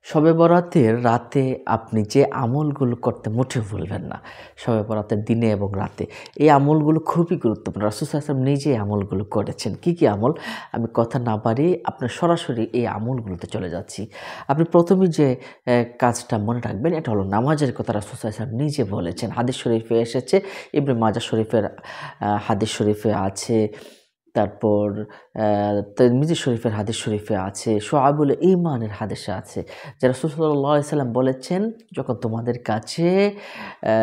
শবে বরাতের রাতে আপনি যে আমলগুলো করতে মোটেও ভুলবেন না। শবে বরাতের দিনে এবং রাতে এই আমলগুলো খুবই গুরুত্বপূর্ণ। রাসূল সাল্লাল্লাহু আলাইহি ওয়াসাল্লাম নিজে এই আমলগুলো করেছেন। কি, কি আমল? আমি কথা না বাড়িয়ে আপনার সরাসরি এই আমলগুলোতে চলে যাচ্ছি। আপনি ১ম এই যে কাজটা মনে রাখবেন এটা হলো নামাজের কথা রাসূল সাল্লাল্লাহু আলাইহি ওয়াসাল্লাম নিজে বলেছেন। হাদিস শরীফে এসেছে, ইবনে মাজাহ শরীফের হাদিস শরীফে আছে। তারপর তিরমিজি শরীফের হাদিস শরীফে আছে, শুআবুল ঈমানের হাদিসে আছে। যে রাসূল সাল্লাল্লাহু আলাইহি ওয়াসাল্লাম বলেছেন, যখন তোমাদের কাছে অ্যা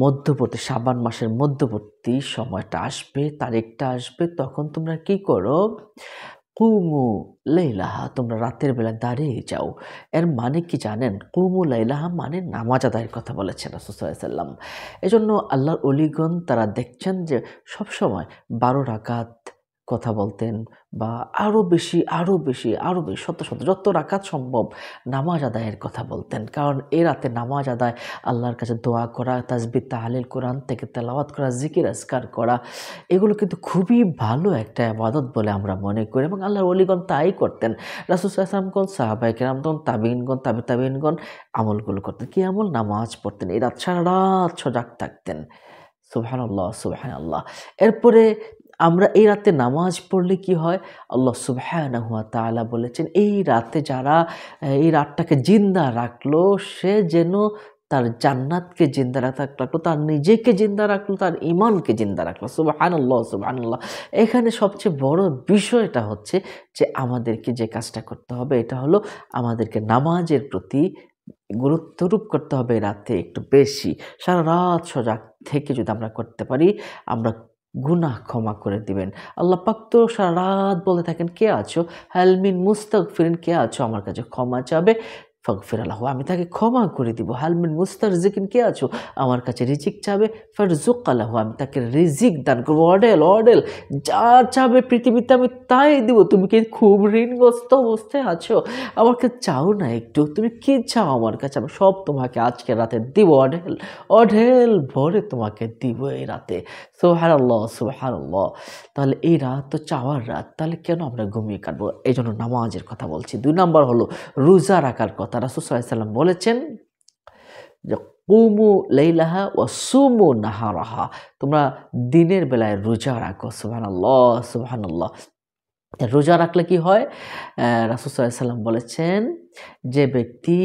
মধ্যবর্তী শাবান মাসের মধ্যবর্তী সময়টা আসবে, তারিখটা আসবে, তখন তোমরা কি করো? কুমু লাইলাহা, তোমরা রাতের বেলা দাঁড়িয়ে যাও। এর মানে কি জানেন? কুমু লাইলাহা মানে নামাজ আদায়ের কথা বলেছেন রাসূল সাল্লাল্লাহু আলাইহি ওয়াসাল্লাম। এজন্য আল্লাহর ওলিগণ তারা দেখছেন যে সবসময় ১২ রাকাত কথা বলতেন বা আরো বেশি, আরো বেশি, আরো বেশি শত, শত যত রাকাত সম্ভব নামাজ আদায়ের কথা বলতেন। কারণ এ রাতে নামাজ আদায়, আল্লাহর কাছে দোয়া করা, তাসবিহ তাহলিল, কোরআন থেকে তেলাওয়াত করা, জিকির আজকার করা, এগুলো কিন্তু খুবই ভালো একটা ইবাদত বলে আমরা মনে করি এবং আল্লাহর ওলিগণ তাই করতেন। রাসূল সাল্লাল্লাহু আলাইহি ওয়াসাল্লামগণ, সাহাবায়ে কেরামগণ, তাবিঈনগণ, তাবিঈনগণ আমলগুলো করতেন। কি আমল? নামাজ পড়তেন। এই রাত সারারাত সজাগ থাকতেন। সুবহানাল্লাহ, সুবহানাল্লাহ। এরপরে আমরা এই রাতে নামাজ পড়লে কি হয়? আল্লাহ সুবহানাহু ওয়া তাআলা বলেছেন, এই রাতে যারা এই রাতটাকে জিন্দা রাখলো, সে যেন তার জান্নাতকে জিন্দা রাখলো, তার নিজেকে জিন্দা রাখলো, তার ঈমানকে জিন্দা রাখলো। সুবহানাল্লাহ, সুবহানাল্লাহ। এখানে সবচেয়ে বড় বিষয়টা হচ্ছে যে আমাদেরকে যে কাজটা করতে হবে এটা হলো আমাদেরকে নামাজের প্রতি গুরুত্বারোপ করতে হবে রাতে একটু বেশি। সারারাত সজাগ থেকে যদি আমরা করতে পারি, আমরা গুনাহ ক্ষমা করে দিবেন। আল্লাহ পাক তো সারারাত বলে থাকেন, কে আছো? হাল মিন মুস্তাগফিরিন, কে আছো আমার কাছে ক্ষমা চাবে? ফাগফির লাহু, আমি তাকে ক্ষমা করে দিব। হাল মিন মুস্তারজিকিন, কে আছো আমার কাছে রিজিক চাবে? ফারজুক লাহু, আমি তাকে রিজিক দান করব। অডেল অডেল যা চাবে পৃথিবীতে আমি তাই দিব। তুমি কি খুব ঋণগ্রস্ত অবস্থায় আছো? আমাকে চাও না একটু? তুমি কি চাও আমার কাছে? আমি সব তোমাকে আজকে রাতে দিব। অঢেল অঢেল ভরে তোমাকে দিব এই রাতে। সুবহানাল্লাহ, সুবহানাল্লাহ। তাহলে এই রাত তো চাওয়ার রাত। তাহলে কেন আমরা ঘুমিয়ে কাটবো? এইজন্য নামাজের কথা বলছি। ২ নাম্বার হলো রোজা রাখার কথা। রাসূল সাল্লাল্লাহু আলাইহি ওয়াসাল্লাম বলেছেন যে কুমু লাইলাহা ওয়া সুমু নাহারাহা। তোমরা দিনের বেলায় রোজা রাখো। সুবহানাল্লাহ, সুবহানাল্লাহ। রোজা রাখলে কি হয়? রাসূল সাল্লাল্লাহু আলাইহি ওয়াসাল্লাম বলেছেন, যে ব্যক্তি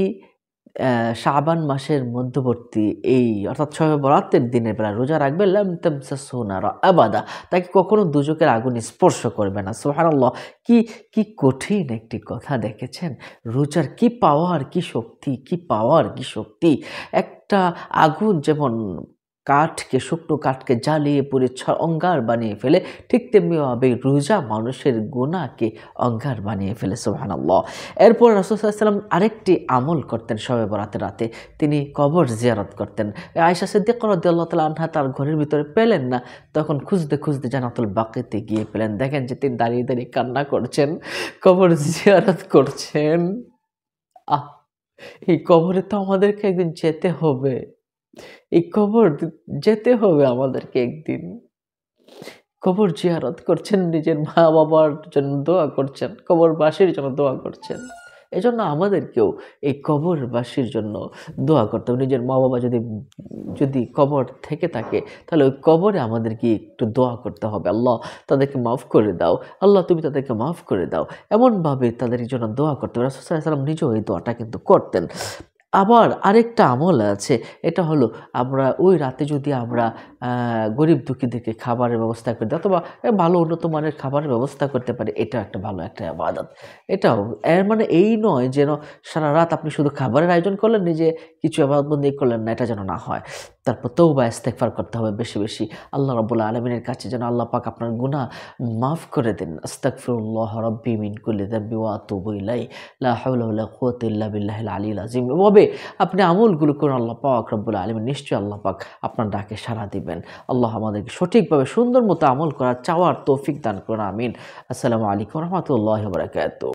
শাবান মাসের মধ্যবর্তী এই অর্থাৎ শবে বরাতের দিনের বেলা রোজা রাখবে, লাম তামসাসহু নার আবাদা, তাকে কখনো দুজকের আগুন স্পর্শ করবে না। সুবহানাল্লাহ। কি কি কঠিন একটি কথা দেখেছেন? রোজার কি পাওয়ার, কি শক্তি, কি পাওয়ার, কি শক্তি! একটা আগুন যেমন কাঠকে, শুকনো কাঠকে জ্বালিয়ে পুড়ে অঙ্গার বানিয়ে ফেলে, ঠিক তেমনিভাবে রোজা মানুষের গুনাহকে অঙ্গার বানিয়ে ফেলে। সুবহানাল্লাহ। এরপর রাসূল সাল্লাল্লাহু আলাইহি ওয়াসাল্লাম আরেকটি আমল করতেন শবে বরাতের রাতে। তিনি কবর জিয়ারত করতেন। আয়েশা সিদ্দিকা রাদিয়াল্লাহু তাআলা আনহা তার ঘরের ভিতরে পেলেন না। তখন খুঁজতে, খুঁজতে জান্নাতুল বাকিতে গিয়ে পেলেন। দেখেন যে তিনি দাঁড়িয়ে, দাঁড়িয়ে কান্না করছেন, কবর জিয়ারত করছেন। আহ! এই কবরে তো আমাদেরকে একদিন যেতে হবে। এই কবর যেতে হবে আমাদেরকে একদিন। কবর জিয়ারত করছেন, নিজের মা-বাবার জন্য দোয়া করছেন, কবরবাসীর জন্য দোয়া করছেন। এজন্য আমাদেরকেও এই কবরবাসীর জন্য দোয়া করতে হবে। নিজের মা-বাবা যদি কবর থেকে থাকে, তাহলে ওই কবরে আমাদেরকে একটু দোয়া করতে হবে। আল্লাহ তাদেরকে মাফ করে দাও। আল্লাহ তুমি তাদেরকে মাফ করে দাও। এমনভাবে তাদের জন্য দোয়া করতে হবে। রাসূল সাল্লাল্লাহু আলাইহি ওয়াসাল্লাম নিজেও এই দোয়াটা কিন্তু করতেন। আবার আরেকটা আমল আছে। এটা হলো আমরা ওই রাতে যদি আমরা গরিব দুঃখীদেরকে খাবারের ব্যবস্থা করে দিই অথবা ভালো উন্নত মানের খাবারের ব্যবস্থা করতে পারি, এটাও একটা ভালো একটা ইবাদত। এটাও এর মানে এই নয় যেন সারারাত আপনি শুধু খাবারের আয়োজন করলেন, নিজে কিছু ইবাদতবন্দি করলেন না, এটা যেন না হয়। তারপর তওবা ইস্তেগফার করতে হবে বেশি, বেশি। আল্লাহ রাব্বুল আলামিনের কাছে যেন আল্লাহ পাক আপনার গুনাহ মাফ করে দেন। আস্তাগফিরুল্লাহ রাব্বি মিন কুল্লি যামবি ওয়া আতুবু ইলাইহি লা হাওলা ওয়ালা কুওয়াতা ইল্লা বিল্লাহিল আলিয়্যিল আযীম। এভাবে আপনি আমলগুলো করুন, আল্লাহ পাক রব্বুল আলামিন নিশ্চয়ই আল্লাহ পাক আপনার ডাকে সাড়া দিবেন। আল্লাহ আমাদেরকে সঠিকভাবে সুন্দর মতো আমল করার চাওয়ার তৌফিক দান করুন। আমিন। আসসালামু আলাইকুম ওয়া রাহমাতুল্লাহি ওয়া বারাকাতুহু।